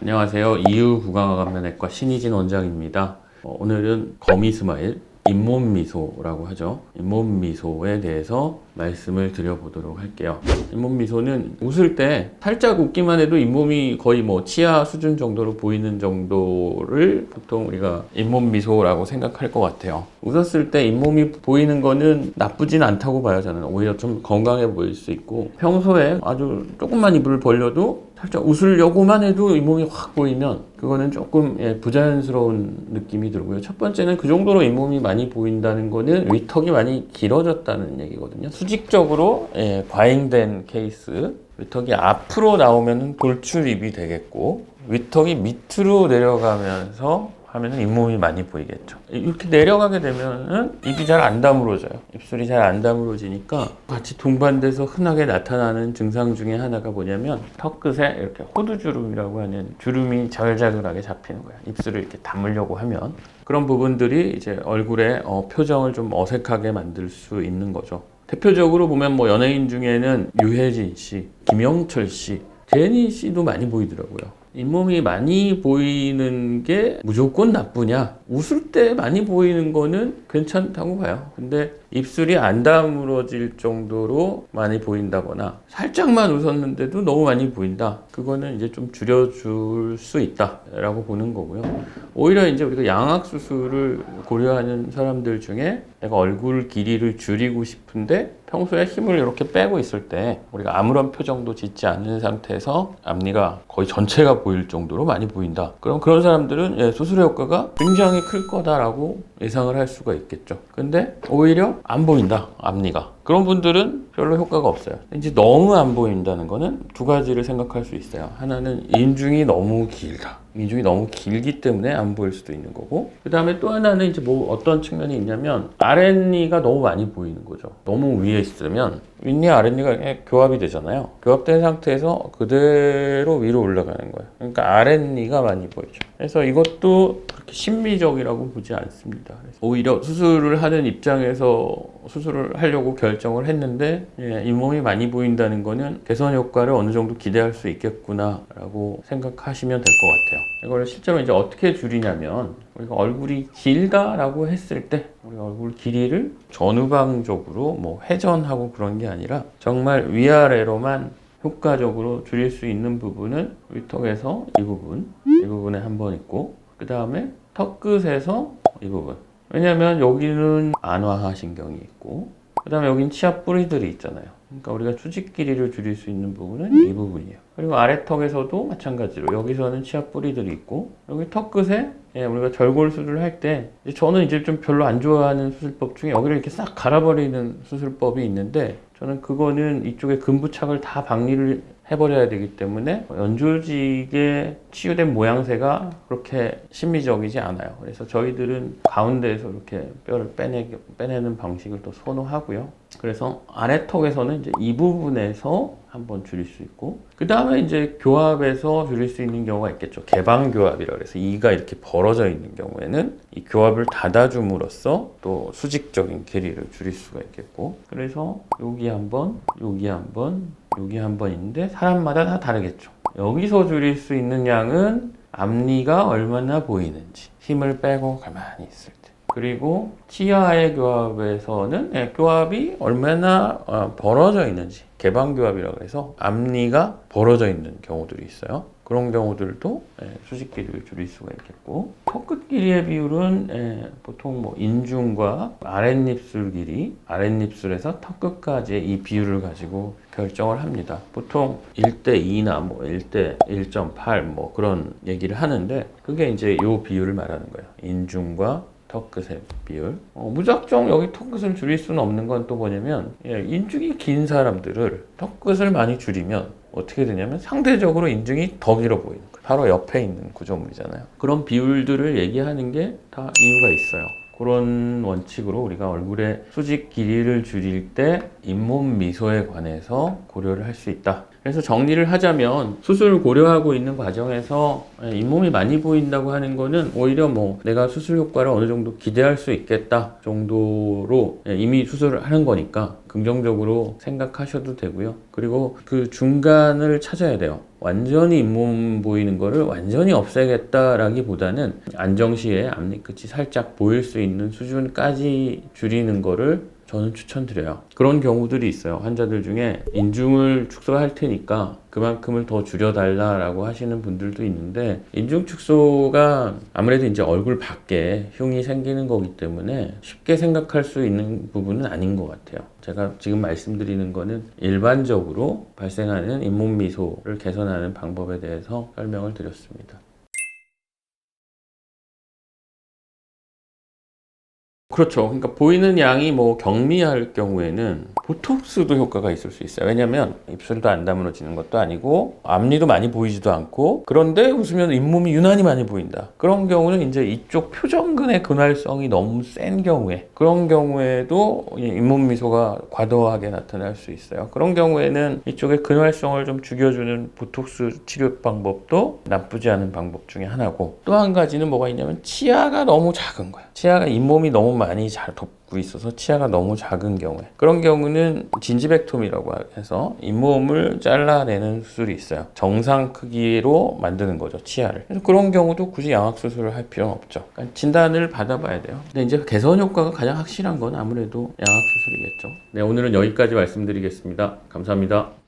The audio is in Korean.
안녕하세요. 이유구강암면외과 신희진 원장입니다. 오늘은 거미스마일, 잇몸미소라고 하죠. 잇몸미소에 대해서 말씀을 드려보도록 할게요. 잇몸미소는 웃을 때 살짝 웃기만 해도 잇몸이 거의 치아 수준 정도로 보이는 정도를 보통 우리가 잇몸미소라고 생각할 것 같아요. 웃었을 때 잇몸이 보이는 거는 나쁘진 않다고 봐요. 저는 오히려 좀 건강해 보일 수 있고, 평소에 아주 조금만 입을 벌려도 살짝 웃으려고만 해도 잇몸이 확 보이면 그거는 조금 부자연스러운 느낌이 들고요. 첫 번째는 그 정도로 잇몸이 많이 보인다는 거는 위턱이 많이 길어졌다는 얘기거든요. 수직적으로 과잉된 케이스, 위턱이 앞으로 나오면 돌출입이 되겠고, 위턱이 밑으로 내려가면서 하면은 잇몸이 많이 보이겠죠. 이렇게 내려가게 되면은 입이 잘 안 다물어져요. 입술이 잘 안 다물어지니까 같이 동반돼서 흔하게 나타나는 증상 중에 하나가 뭐냐면, 턱끝에 이렇게 호두주름이라고 하는 주름이 자글자글하게 잡히는 거예요. 입술을 이렇게 다물려고 하면 그런 부분들이 이제 얼굴의 표정을 좀 어색하게 만들 수 있는 거죠. 대표적으로 보면 연예인 중에는 유해진 씨, 김영철 씨, 제니 씨도 많이 보이더라고요. 잇몸이 많이 보이는 게 무조건 나쁘냐? 웃을 때 많이 보이는 거는 괜찮다고 봐요. 근데 입술이 안 다물어질 정도로 많이 보인다거나 살짝만 웃었는데도 너무 많이 보인다. 그거는 이제 좀 줄여줄 수 있다라고 보는 거고요. 오히려 이제 우리가 양악 수술을 고려하는 사람들 중에 내가 얼굴 길이를 줄이고 싶은데 평소에 힘을 이렇게 빼고 있을 때 우리가 아무런 표정도 짓지 않는 상태에서 앞니가 거의 전체가 보일 정도로 많이 보인다. 그럼 그런 사람들은 수술의 효과가 굉장히 클 거다라고 예상을 할 수가 있겠죠. 근데 오히려 안 보인다, 앞니가. 그런 분들은 별로 효과가 없어요. 이제 너무 안 보인다는 거는 두 가지를 생각할 수 있어요. 하나는 인중이 너무 길다. 인중이 너무 길기 때문에 안 보일 수도 있는 거고, 그 다음에 또 하나는 이제 어떤 측면이 있냐면 아랫니가 너무 많이 보이는 거죠. 너무 위에 있으면 윗니 아랫니가 교합이 되잖아요. 교합된 상태에서 그대로 위로 올라가는 거예요. 그러니까 아랫니가 많이 보이죠. 그래서 이것도 그렇게 신비적이라고 보지 않습니다. 오히려 수술을 하는 입장에서 수술을 하려고 결정을 했는데 잇몸이 많이 보인다는 거는 개선 효과를 어느 정도 기대할 수 있겠구나 라고 생각하시면 될 것 같아요. 이걸 실제로 이제 어떻게 줄이냐면, 우리가 얼굴이 길다라고 했을 때 우리가 얼굴 길이를 전후방적으로 회전하고 그런 게 아니라 정말 위아래로만 효과적으로 줄일 수 있는 부분은 위턱에서 이 부분에 한 번 있고, 그 다음에 턱끝에서 이 부분. 왜냐면 여기는 안화하 신경이 있고, 그 다음에 여긴 치아 뿌리들이 있잖아요. 그러니까 우리가 수직 길이를 줄일 수 있는 부분은 이 부분이에요. 그리고 아래턱에서도 마찬가지로 여기서는 치아 뿌리들이 있고, 여기 턱끝에 우리가 절골술을 할 때 저는 이제 좀 별로 안 좋아하는 수술법 중에 여기를 이렇게 싹 갈아버리는 수술법이 있는데, 저는 그거는 이쪽에 근부착을 다 박리를 해버려야 되기 때문에 연조직에 치유된 모양새가 그렇게 심미적이지 않아요. 그래서 저희들은 가운데에서 이렇게 뼈를 빼내는 방식을 또 선호하고요. 그래서 아래턱에서는 이제 이 부분에서 한번 줄일 수 있고, 그 다음에 이제 교합에서 줄일 수 있는 경우가 있겠죠. 개방교합이라 그래서 이가 이렇게 벌어져 있는 경우에는 이 교합을 닫아줌으로써 또 수직적인 길이를 줄일 수가 있겠고, 그래서 여기 한번, 여기 한번, 여기 한번 있는데 사람마다 다 다르겠죠. 여기서 줄일 수 있는 양은 앞니가 얼마나 보이는지, 힘을 빼고 가만히 있을 때, 그리고 치아의 교합에서는 교합이 얼마나 벌어져 있는지, 개방교합이라고 해서 앞니가 벌어져 있는 경우들이 있어요. 그런 경우들도 수직 길이를 줄일 수가 있겠고, 턱끝 길이의 비율은 보통 인중과 아랫입술 길이, 아랫입술에서 턱끝까지의 이 비율을 가지고 결정을 합니다. 보통 1대2나 1대1.8 그런 얘기를 하는데, 그게 이제 이 비율을 말하는 거예요. 인중과 턱끝의 비율. 무작정 여기 턱끝을 줄일 수는 없는 건 또 뭐냐면, 인중이 긴 사람들을 턱끝을 많이 줄이면 어떻게 되냐면 상대적으로 인중이 더 길어 보이는 거예요. 바로 옆에 있는 구조물이잖아요. 그런 비율들을 얘기하는 게 다 이유가 있어요. 그런 원칙으로 우리가 얼굴의 수직 길이를 줄일 때 잇몸 미소에 관해서 고려를 할 수 있다. 그래서 정리를 하자면, 수술을 고려하고 있는 과정에서 잇몸이 많이 보인다고 하는 거는 오히려 내가 수술 효과를 어느 정도 기대할 수 있겠다 정도로 이미 수술을 하는 거니까, 긍정적으로 생각하셔도 되고요. 그리고 그 중간을 찾아야 돼요. 완전히 잇몸 보이는 거를 완전히 없애겠다라기보다는 안정시에 앞니 끝이 살짝 보일 수 있는 수준까지 줄이는 거를 저는 추천드려요. 그런 경우들이 있어요. 환자들 중에 인중을 축소할 테니까 그만큼을 더 줄여달라라고 하시는 분들도 있는데, 인중 축소가 아무래도 이제 얼굴 밖에 흉이 생기는 거기 때문에 쉽게 생각할 수 있는 부분은 아닌 것 같아요. 제가 지금 말씀드리는 거는 일반적으로 발생하는 잇몸 미소를 개선하는 방법에 대해서 설명을 드렸습니다. 그렇죠. 그러니까 보이는 양이 뭐 경미할 경우에는 보톡스도 효과가 있을 수 있어요. 왜냐면 입술도 안 다물어지는 것도 아니고 앞니도 많이 보이지도 않고, 그런데 웃으면 잇몸이 유난히 많이 보인다. 그런 경우는 이제 이쪽 표정근의 근활성이 너무 센 경우에, 그런 경우에도 잇몸 미소가 과도하게 나타날 수 있어요. 그런 경우에는 이쪽의 근활성을 좀 죽여주는 보톡스 치료 방법도 나쁘지 않은 방법 중에 하나고, 또 한 가지는 뭐가 있냐면 치아가 너무 작은 거야. 치아가 잇몸이 너무 많이 잘 덮고 있어서 치아가 너무 작은 경우에, 그런 경우는 진지백톰이라고 해서 잇몸을 잘라내는 수술이 있어요. 정상 크기로 만드는 거죠, 치아를. 그래서 그런 경우도 굳이 양악 수술을 할 필요는 없죠. 그러니까 진단을 받아봐야 돼요. 근데 이제 개선 효과가 가장 확실한 건 아무래도 양악 수술이겠죠. 네, 오늘은 여기까지 말씀드리겠습니다. 감사합니다.